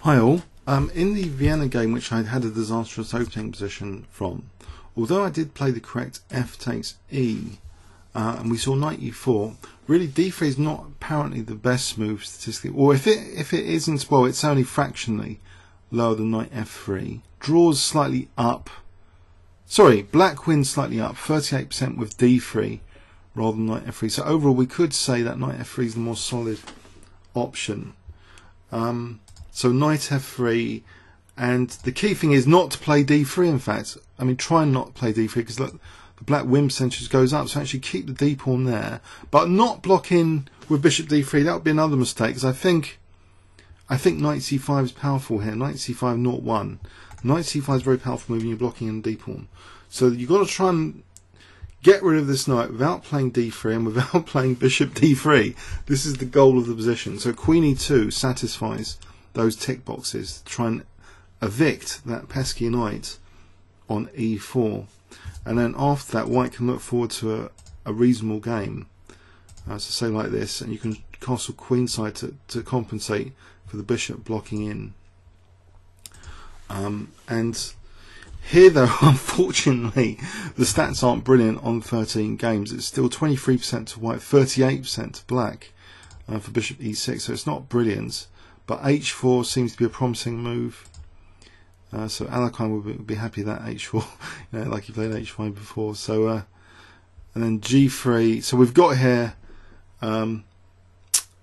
Hi all. In the Vienna game, which I had a disastrous opening position from, although I did play the correct f takes e, and we saw knight e4, really d3 is not apparently the best move statistically, or if it isn't, well, it's only fractionally lower than knight f3. Draws slightly up. Sorry, black wins slightly up, 38% with d3 rather than knight f3. So overall, we could say that knight f3 is the more solid option. So knight f3, and the key thing is not to play d3. In fact, I mean, try and not play d3 because look, the black win percentage goes up. So actually keep the d pawn there, but not block in with bishop d3. That would be another mistake, because I think knight c5 is powerful here. Knight c5 not 1. Knight c5 is very powerful move, and you're blocking in d pawn. So you've got to try and get rid of this knight without playing d3 and without playing bishop d3. This is the goal of the position. So queen e2 satisfies those tick boxes to try and evict that pesky knight on e4, and then after that white can look forward to a reasonable game. So say like this, and you can castle queenside to compensate for the bishop blocking in. And here though, unfortunately, the stats aren't brilliant on 13 games. It's still 23% to white, 38% to black for bishop e6, so it's not brilliant. But h4 seems to be a promising move. So Alakine would be happy that h4, like he played h5 before. So and then g3. So we've got here a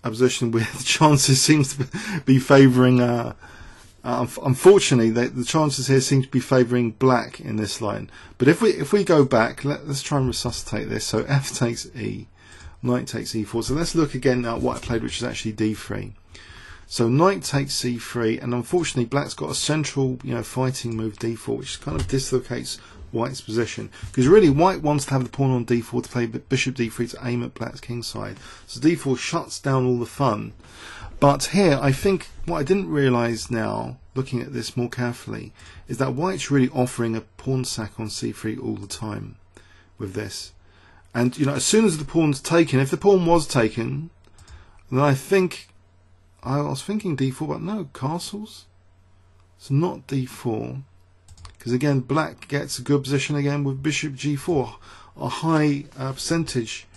position where the chances seems to be favouring. Unfortunately, the chances here seem to be favouring black in this line. But if we go back, let's try and resuscitate this. So f takes e, knight takes e4. So let's look again at what I played, which is actually d3. So knight takes c3, and unfortunately black's got a central, fighting move d4, which kind of dislocates white's position, because really white wants to have the pawn on d4 to play bishop d3 to aim at black's kingside. So d4 shuts down all the fun. But here, I think what I didn't realise now, looking at this more carefully, is that white's really offering a pawn sack on c3 all the time with this. And as soon as the pawn's taken, if the pawn was taken, then I was thinking d4, but no, castles. It's not d4, because again black gets a good position again with bishop g4, a high percentage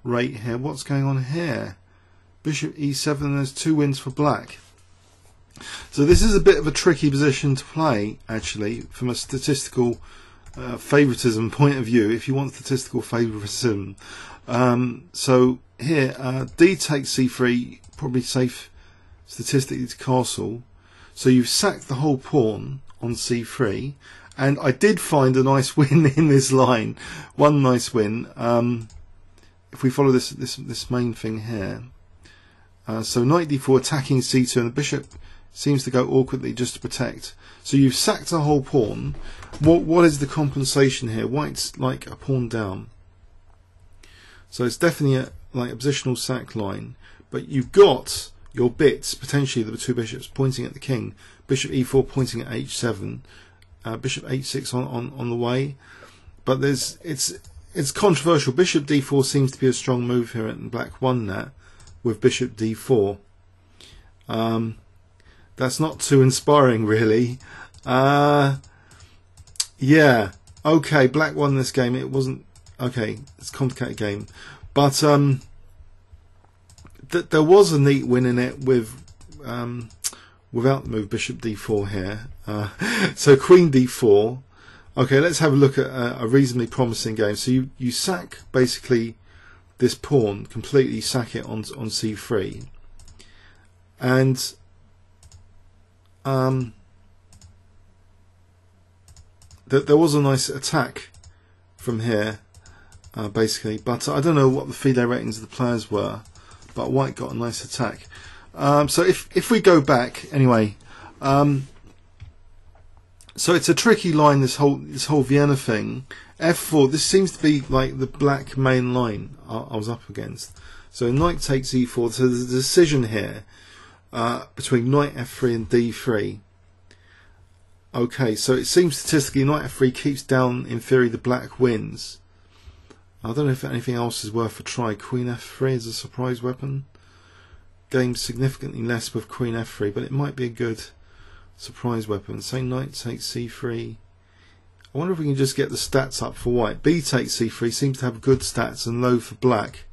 rate here. What's going on here? Bishop e7, and there's 2 wins for black. So this is a bit of a tricky position to play, actually, from a statistical favoritism point of view, if you want statistical favoritism. So here, d takes c3, probably safe statistically to castle. So you've sacked the whole pawn on c3, and I did find a nice win in this line. One nice win. If we follow this main thing here, so knight d4 attacking c2, and the bishop seems to go awkwardly just to protect. So you've sacked the whole pawn. What is the compensation here? White's like a pawn down, so it's definitely like a positional sack line, but you've got your bits, potentially the 2 bishops pointing at the king, bishop e4 pointing at h7, bishop h6 on the way. But it's controversial. Bishop d4 seems to be a strong move here, and black won that with bishop d4. That's not too inspiring, really. Yeah, okay, black won this game. It wasn't okay. It's a complicated game, but there was a neat win in it with without the move bishop d4 here. So queen d4. Okay, let's have a look at a reasonably promising game. So you sack basically this pawn, completely sack it on c3, and there was a nice attack from here, basically, but I don't know what the FIDE ratings of the players were, but white got a nice attack. So if we go back anyway, so it's a tricky line, this whole Vienna thing. f4, this seems to be like the black main line I was up against. So knight takes e4, so there's a decision here between knight f3 and d3. Okay, so it seems statistically knight f3 keeps down, in theory the black wins. I don't know if anything else is worth a try. Queen f3 is a surprise weapon. Gains significantly less with queen f3, but it might be a good surprise weapon. Say knight takes c3. I wonder if we can just get the stats up for white. B takes c3 seems to have good stats and low for black.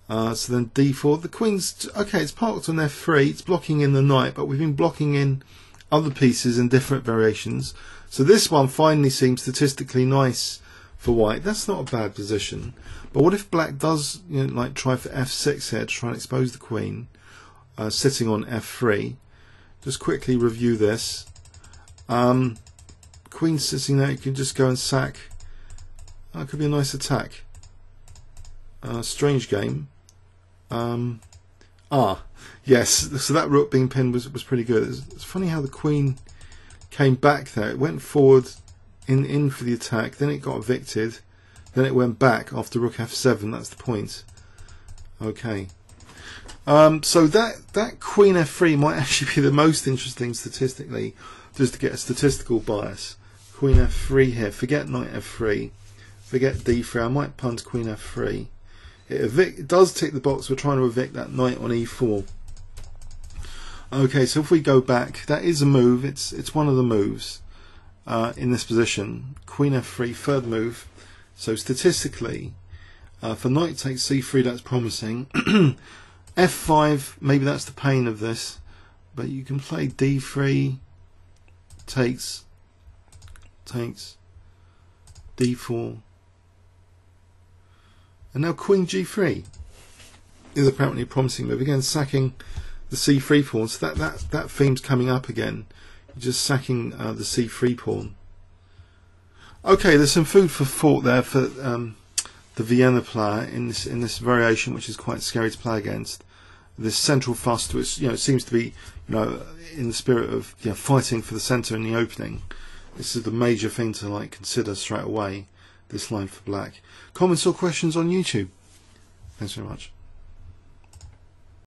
So then d4. The queen's okay. It's parked on f3. It's blocking in the knight, but we've been blocking in other pieces in different variations. So this one finally seems statistically nice for white. That's not a bad position. But what if black does, like try for f6 here to try and expose the queen, sitting on f3? Just quickly review this. Queen sitting there. You can just go and sack. That could be a nice attack. Strange game. Yes. So that rook being pinned was pretty good. It's funny how the queen came back there. It went forward in for the attack, then it got evicted, then it went back after rook f7. That's the point. Okay. So that queen f3 might actually be the most interesting statistically, just to get a statistical bias. Queen f3 here. Forget knight f3. Forget d3. I might punt queen f3. It does tick the box. We're trying to evict that knight on e4. Okay, so if we go back, that is a move. It's one of the moves in this position. Queen f3, third move. So statistically, for knight takes c3, that's promising. f5, maybe that's the pain of this, but you can play d3, takes d4, and now queen g3 is apparently a promising move. Again, sacking the c3 pawn. So that theme's coming up again. You're just sacking the c3 pawn. Okay, there's some food for thought there for the Vienna player in this variation, which is quite scary to play against. This central fuss, which it seems to be in the spirit of fighting for the centre in the opening. This is the major thing to consider straight away. This line for black. Comments or questions on YouTube? Thanks very much.